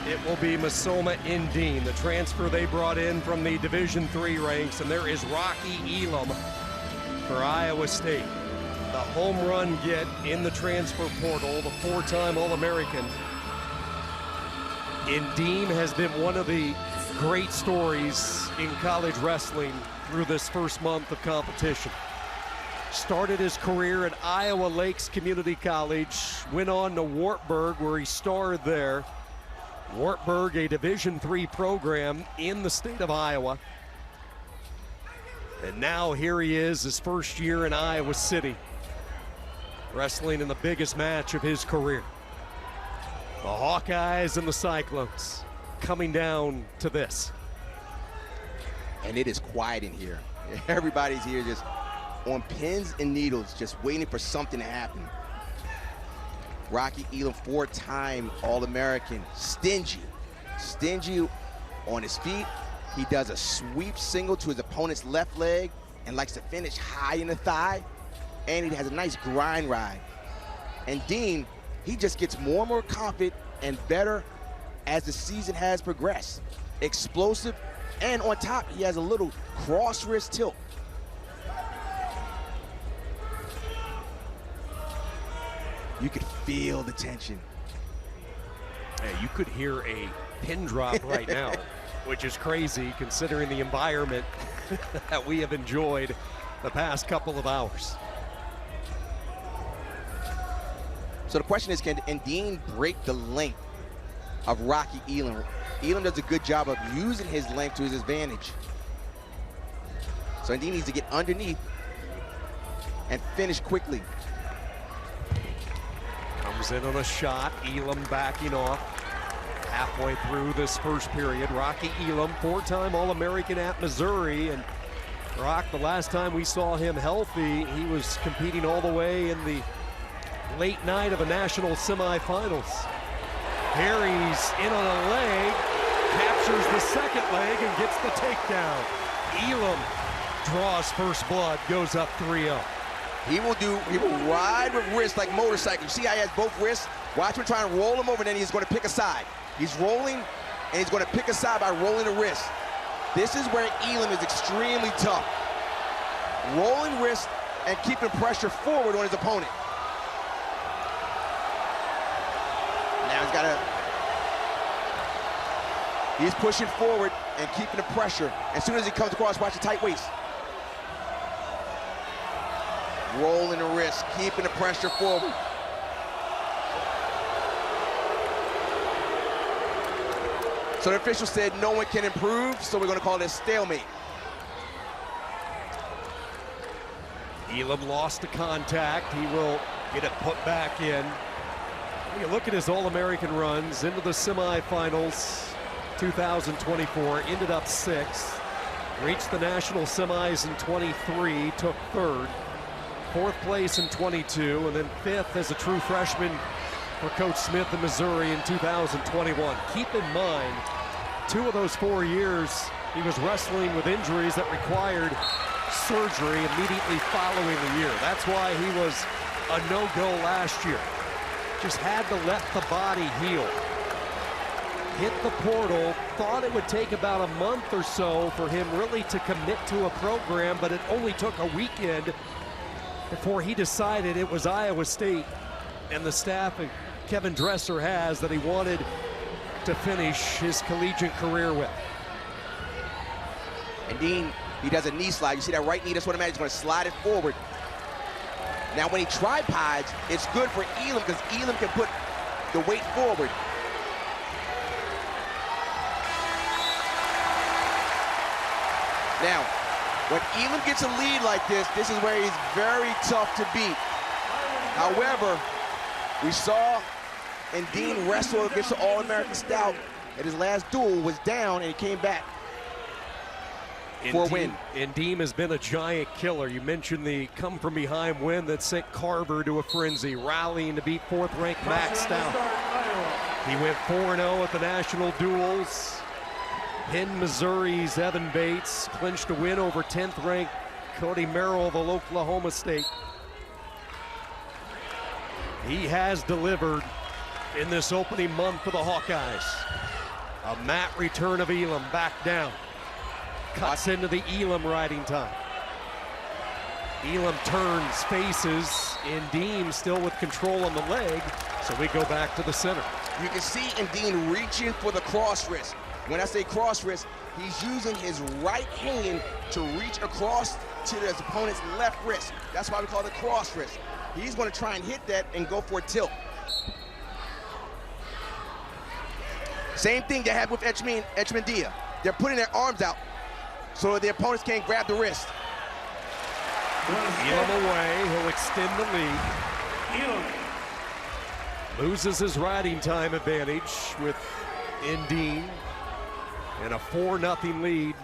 It will be Massoma Endene, the transfer they brought in from the Division III ranks, and there is Rocky Elam for Iowa State. The home run get in the transfer portal, the four-time All-American. Endene has been one of the great stories in college wrestling through this first month of competition. Started his career at Iowa Lakes Community College, went on to Wartburg where he starred there. Wartburg, a Division III program in the state of Iowa. And now here he is, his first year in Iowa City, wrestling in the biggest match of his career. The Hawkeyes and the Cyclones coming down to this. And it is quiet in here. Everybody's here just on pins and needles, just waiting for something to happen. Rocky Elam, four-time All-American, stingy on his feet. He does a sweep single to his opponent's left leg and likes to finish high in the thigh. And he has a nice grind ride. And Dean, he just gets more and more confident and better as the season has progressed. Explosive, and on top, he has a little cross wrist tilt. You could feel the tension. Hey, you could hear a pin drop right now, which is crazy considering the environment that we have enjoyed the past couple of hours. So the question is, can Endene break the length of Rocky Elam? Elam does a good job of using his length to his advantage. So Endene needs to get underneath and finish quickly. Comes in on a shot, Elam backing off halfway through this first period. Rocky Elam, four-time All-American at Missouri, and Rock, the last time we saw him healthy, he was competing all the way in the late night of a national semifinals. Here he's in on a leg, captures the second leg and gets the takedown. Elam draws first blood, goes up 3-0. He will ride with wrists like motorcycle. You see how he has both wrists? Watch him try and roll him over, then he's going to pick a side. He's rolling, and he's going to pick a side by rolling the wrist. This is where Elam is extremely tough. Rolling wrist and keeping pressure forward on his opponent. Now he's pushing forward and keeping the pressure. As soon as he comes across, watch the tight waist. Rolling the wrist, keeping the pressure forward. So the official said no one can improve, so we're going to call this stalemate. Elam lost the contact. He will get it put back in. You look at his All-American runs into the semifinals 2024, ended up 6th, reached the national semis in 23, took 3rd, 4th place in 22, and then 5th as a true freshman for Coach Smith in Missouri in 2021. Keep in mind, 2 of those 4 years, he was wrestling with injuries that required surgery immediately following the year. That's why he was a no-go last year. Just had to let the body heal. Hit the portal, thought it would take about a month or so for him really to commit to a program, but it only took a weekend before he decided it was Iowa State and the staff that Kevin Dresser has that he wanted to finish his collegiate career with. And Dean, he does a knee slide. You see that right knee, that's what I meant. He's going to slide it forward. Now when he tripods, it's good for Elam because Elam can put the weight forward. Now, when Elam gets a lead like this, this is where he's very tough to beat. However, we saw Endene wrestle against the All-American Stout at his last duel, was down, and he came back for a win. Endene has been a giant killer. You mentioned the come-from-behind win that sent Carver to a frenzy, rallying to beat 4th-ranked Max Stout. He went 4-0 at the national duels, pinned Missouri's Evan Bates, clinched a win over 10th-ranked Cody Merrill of Oklahoma State. He has delivered in this opening month for the Hawkeyes. A mat return of Elam back down. Cuts into the Elam riding time. Elam turns, faces, Endene still with control on the leg, so we go back to the center. You can see Endene reaching for the cross wrist. When I say cross wrist, he's using his right hand to reach across to his opponent's left wrist. That's why we call it cross wrist. He's going to try and hit that and go for a tilt. Same thing that happened with Echmendia. They're putting their arms out so the opponents can't grab the wrist. Elam away, he'll extend the lead. Elam Loses his riding time advantage with Endene, and a 4-0 lead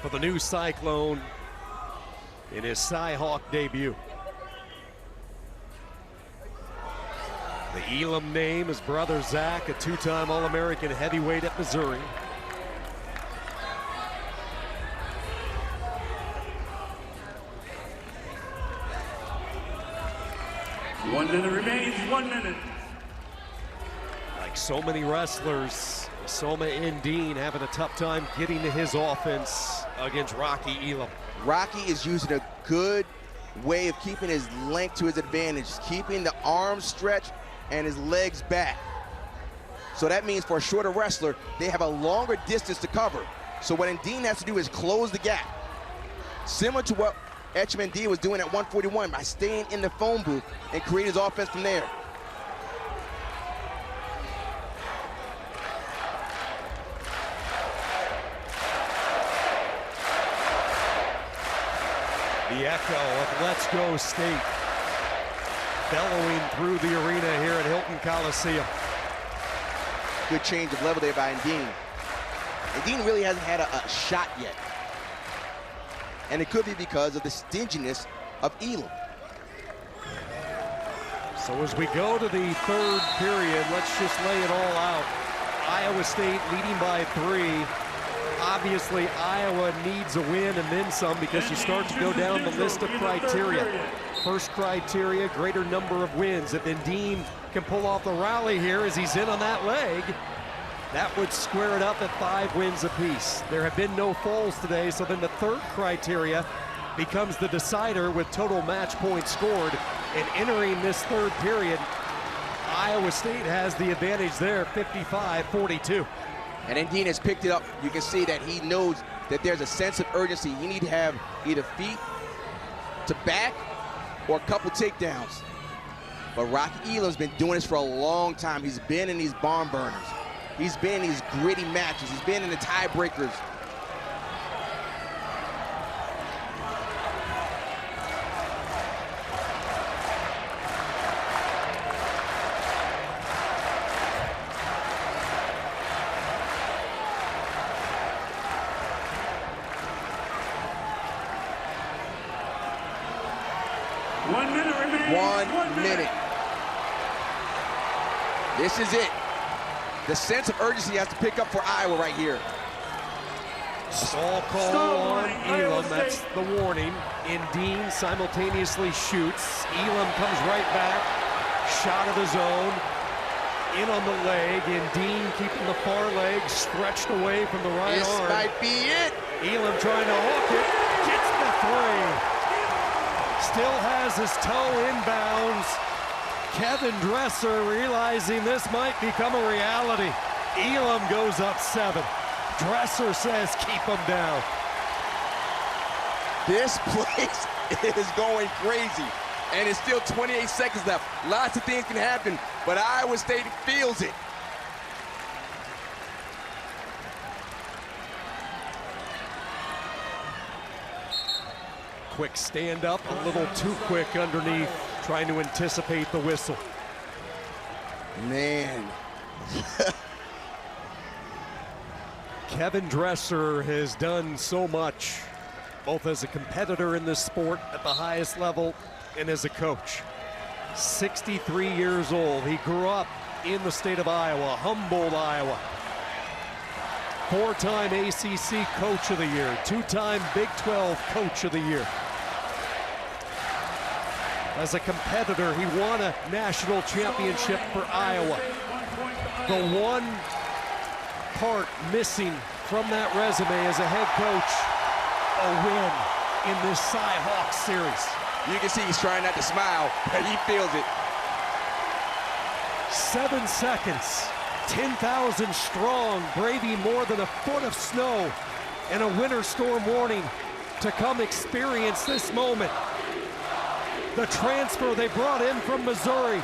for the new Cyclone in his Cyhawk debut. The Elam name, his brother Zach, a 2-time All-American heavyweight at Missouri. One minute remains, 1 minute. Like so many wrestlers, Massoma Endene having a tough time getting to his offense against Rocky Elam. Rocky is using a good way of keeping his length to his advantage, keeping the arms stretched and his legs back. So that means for a shorter wrestler, they have a longer distance to cover. So what Endene has to do is close the gap. Similar to what Echmendia was doing at 141 by staying in the phone booth and create his offense from there. The echo of Let's Go State bellowing through the arena here at Hilton Coliseum. Good change of level there by Endene. Endene really hasn't had a shot yet. And it could be because of the stinginess of Elam. So as we go to the third period, let's just lay it all out. Iowa State leading by 3. Obviously, Iowa needs a win and then some because you start to go down the list of criteria. First criteria, greater number of wins. If Endene can pull off the rally here as he's in on that leg, that would square it up at 5 wins apiece. There have been no falls today, so then the third criteria becomes the decider with total match points scored. And entering this third period, Iowa State has the advantage there, 55-42. And Endene has picked it up. You can see that he knows that there's a sense of urgency. You need to have either feet to back or a couple takedowns. But Rocky Elam's been doing this for a long time. He's been in these barn burners. He's been in these gritty matches. He's been in the tiebreakers. One minute remains. 1 minute. This is it. The sense of urgency has to pick up for Iowa right here. Stall call on Elam, that's the warning. Endene simultaneously shoots. Elam comes right back, shot of his own. In on the leg, Endene keeping the far leg stretched away from the right This arm. might be it. Elam trying to hook it, gets the 3. Still has his toe inbounds. Kevin Dresser realizing this might become a reality. Elam goes up 7. Dresser says keep him down. This place is going crazy. And it's still 28 seconds left. Lots of things can happen, but Iowa State feels it. Quick stand up, a little too quick underneath, trying to anticipate the whistle. Man. Kevin Dresser has done so much, both as a competitor in this sport at the highest level and as a coach. 63 years old. He grew up in the state of Iowa, Humboldt, Iowa. 4-time ACC Coach of the Year, 2-time Big 12 Coach of the Year. As a competitor, he won a national championship for Iowa. The one part missing from that resume as a head coach, a win in this Cy-Hawks series. You can see he's trying not to smile, but he feels it. 7 seconds, 10,000 strong, braving more than a foot of snow and a winter storm warning to come experience this moment. The transfer they brought in from Missouri,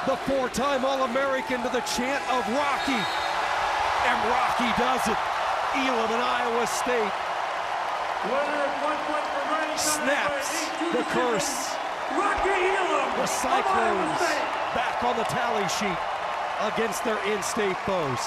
the 4-time All-American, to the chant of Rocky. And Rocky does it. Elam and Iowa State snaps the curse. Rocky Elam. The Cyclones back on the tally sheet against their in-state foes.